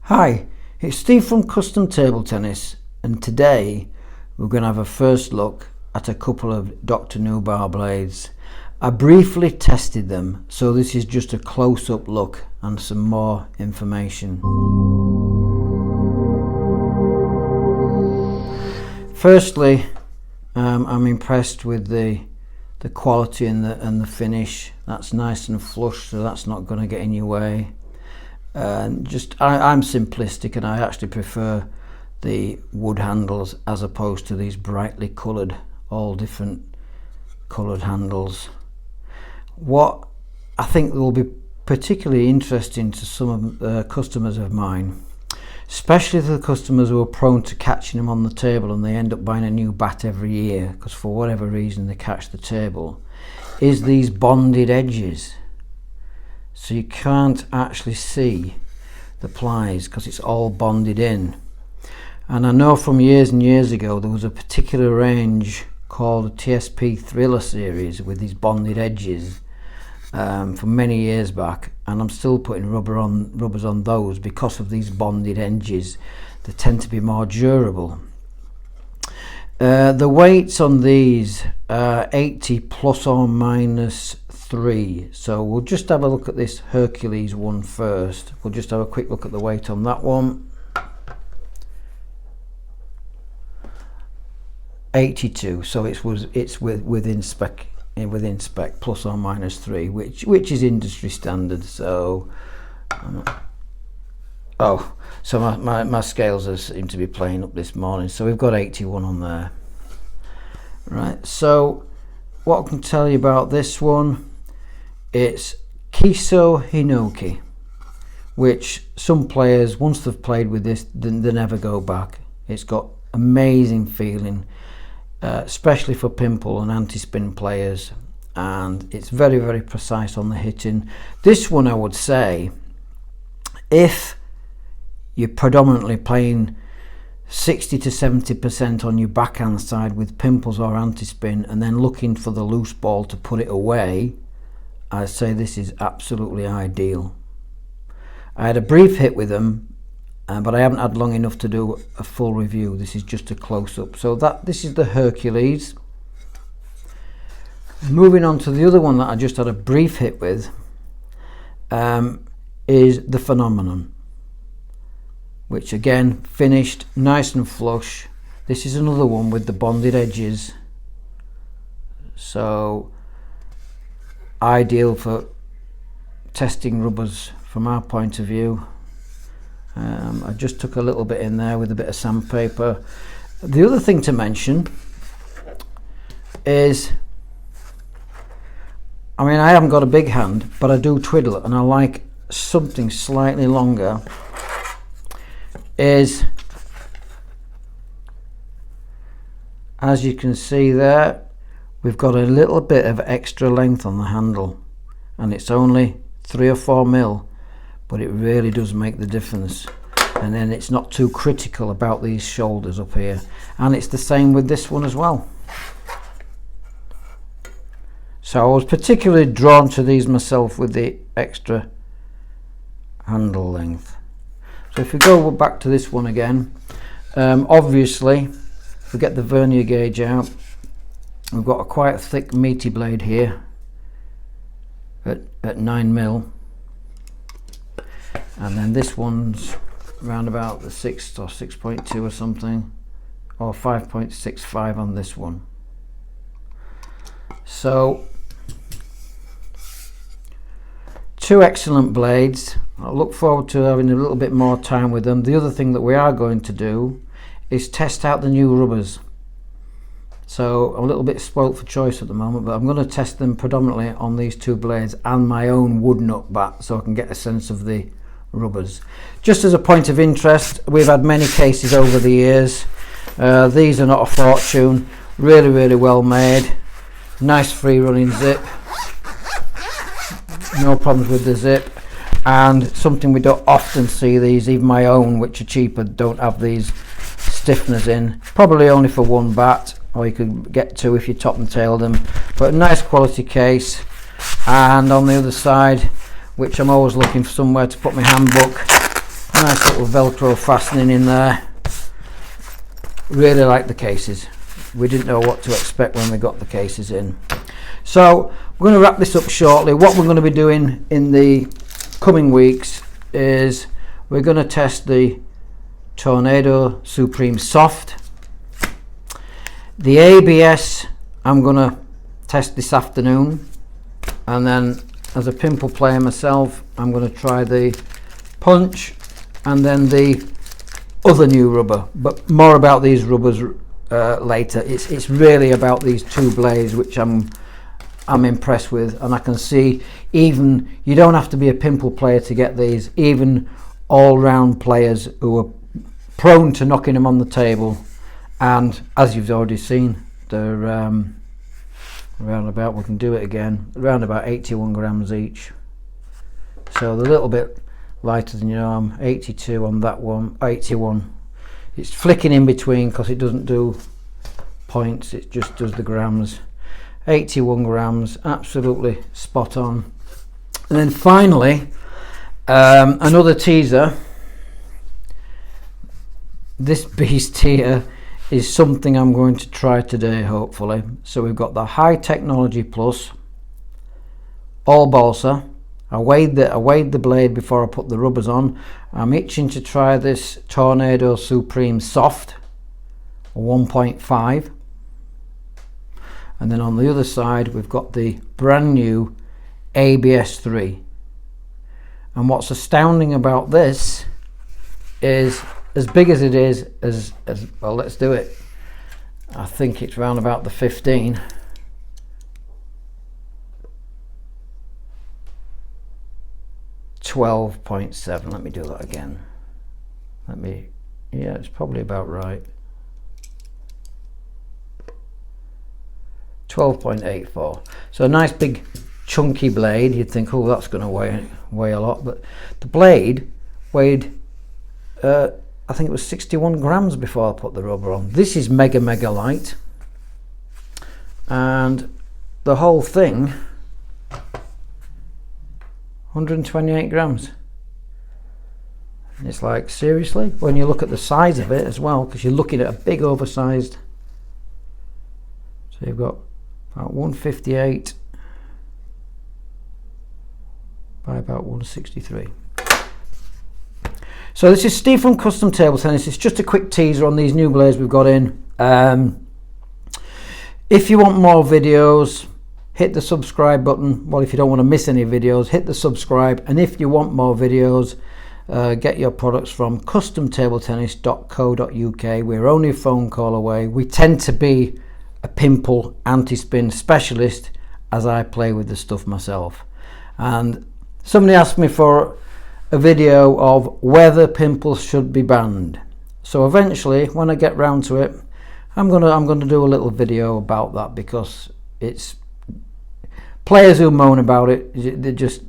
Hi, it's Steve from Custom Table Tennis, and today we're going to have a first look at a couple of Dr Neubauer blades. I briefly tested them, so this is just a close-up look and some more information. Firstly, I'm impressed with the quality and the finish. That's nice and flush, so that's not going to get in your way. And I'm simplistic, and I actually prefer the wood handles as opposed to these brightly coloured, all different coloured handles. What I think will be particularly interesting to some of customers of mine, especially the customers who are prone to catching them on the table and they end up buying a new bat every year because for whatever reason they catch the table, is these bonded edges. So you can't actually see the plies because it's all bonded in. And I know from years and years ago there was a particular range called the TSP Thriller series with these bonded edges from many years back, and I'm still putting rubbers on those because of these bonded edges. They tend to be more durable. The weights on these are 80 plus or minus 3, so we'll just have a look at this Hercules one first. We'll just have a quick look at the weight on that one. 82, so it's within spec, plus or minus 3, which is industry standard. So so my scales seem to be playing up this morning, so we've got 81 on there. Right, so what I can tell you about this one, it's Kiso Hinoki, which some players, once they've played with this, they never go back. It's got amazing feeling, especially for pimple and anti-spin players, and it's very, very precise on the hitting. This one, I would say, if you're predominantly playing 60 to 70% on your backhand side with pimples or anti-spin and then looking for the loose ball to put it away, I'd say this is absolutely ideal. I had a brief hit with them, but I haven't had long enough to do a full review. This is just a close-up. So this is the Hercules. Moving on to the other one that I just had a brief hit with, is the Phenomenon, which again finished nice and flush. This is another one with the bonded edges, so ideal for testing rubbers from our point of view. I just took a little bit in there with a bit of sandpaper. The other thing to mention is, I mean, I haven't got a big hand, but I do twiddle, and I like something slightly longer. Is, as you can see there, we've got a little bit of extra length on the handle, and it's only 3 or 4 mil, but it really does make the difference. And then it's not too critical about these shoulders up here, and it's the same with this one as well. So I was particularly drawn to these myself with the extra handle length. So if we go back to this one again, obviously if we get the vernier gauge out, we've got a quite thick meaty blade here at 9 mil, and then this one's around about the 6 or 6.2 or something, or 5.65 on this one. So 2 excellent blades. I look forward to having a little bit more time with them. The other thing that we are going to do is test out the new rubbers. So I'm a little bit spoilt for choice at the moment, but I'm going to test them predominantly on these 2 blades and my own wood nut bat, so I can get a sense of the rubbers. Just as a point of interest, we've had many cases over the years. These are not a fortune. Really, really well made. Nice free running zip. No problems with the zip. And something we don't often see, these, even my own, which are cheaper, don't have these stiffeners in. Probably only for 1 bat, or you could get 2 if you top and tail them. But a nice quality case. And on the other side, which I'm always looking for somewhere to put my handbook, nice little Velcro fastening in there. Really like the cases. We didn't know what to expect when we got the cases in. So we're going to wrap this up shortly. What we're going to be doing in the coming weeks is we're going to test the Tornado Supreme Soft. The ABS I'm going to test this afternoon, and then as a pimple player myself, I'm going to try the Punch and then the other new rubber, but more about these rubbers later. It's really about these two blades which I'm impressed with, and I can see even you don't have to be a pimple player to get these. Even all-round players who are prone to knocking them on the table, and as you've already seen, they're around about, we can do it again, around about 81 grams each. So they're a little bit lighter than your arm. 82 on that one, 81. It's flicking in between because it doesn't do points, it just does the grams. 81 grams, absolutely spot on. And then finally, another teaser. This beast here is something I'm going to try today, hopefully. So we've got the High Technology Plus all balsa. I weighed the blade before I put the rubbers on. I'm itching to try this Tornado Supreme Soft 1.5. And then on the other side we've got the brand new ABS 3. And what's astounding about this is, as big as it is, as well, let's do it. I think it's around about the 15. .7. Let me do that again. Yeah, it's probably about right. 12.84. So a nice big chunky blade. You'd think, oh, that's going to weigh a lot, but the blade weighed I think it was 61 grams before I put the rubber on. This is mega light, and the whole thing 128 grams. It's like, seriously, when you look at the size of it as well, because you're looking at a big oversized. So you've got about 158 by about 163. So this is Steve from Custom Table Tennis. It's just a quick teaser on these new blades we've got in. If you want more videos, hit the subscribe button. Well, if you don't want to miss any videos, hit the subscribe. And if you want more videos, get your products from customtabletennis.co.uk. We're only a phone call away. We tend to be a pimple anti-spin specialist, as I play with the stuff myself. And somebody asked me for a video of whether pimples should be banned. So eventually, when I get round to it, I'm gonna do a little video about that, because it's players who moan about it, they just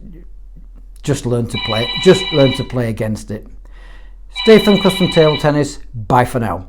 learn to play against it. Stay from Custom Table Tennis. Bye for now.